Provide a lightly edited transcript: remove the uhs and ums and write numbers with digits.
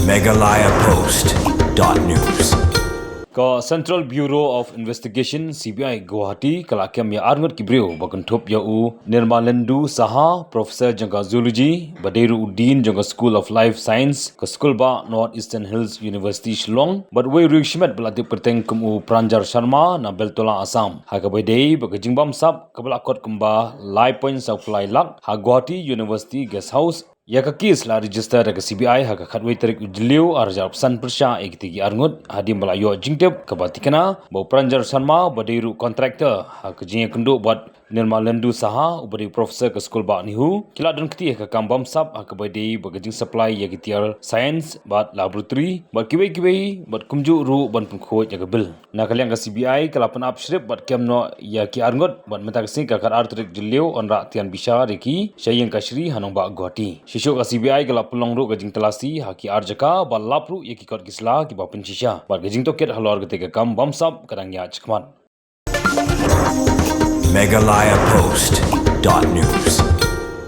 megalayapost.news Ka Central Bureau of Investigation CBI Guwahati kalakiam ya arngot kibriu bakuntop ya u Nirmalendu Saha Professor jangka Zoology Badairu Uddin jangka School of Life Science ka School ba North Eastern Hills University Shillong badway rikshimet belati perteng kemu Pranjar Sharma na Beltola Assam ha ka bedai bagajingbam sap kabalakot kumba Lai Point Supply Lak ha Guwahati University Guest House ya ka kes la register ka CBI ha ka khatwei tarik ujliu arjap san persya ekitigi arngut hadi melayo jingtep ka batikana bau Pranjar Sharma Badairu contractor ha ka jing kendo buat Nirmalendu Saha ubari professor ke sekolah ba nihu kila dan keti ka kambam sap ha ka badai bagajing supply ya gitiar science bat laboratory bat kiwei bat kumju ru ban pengkhoj ya ka bil na kaliang ka CBI kala pen upshrip bat kemno ya ki arngut bat metaksi ka kar artrik jliu onra tian bisha reki syayeng ka Shri Hanong ba Guwahati Shisho ka CBI kala pelong ru gajing telasi haki arjaka bal lapru ye ki kot kisla ki ba pensisha bar gajing toket halor gete ka kam bamsap kadang ya chkmat megalayapost.news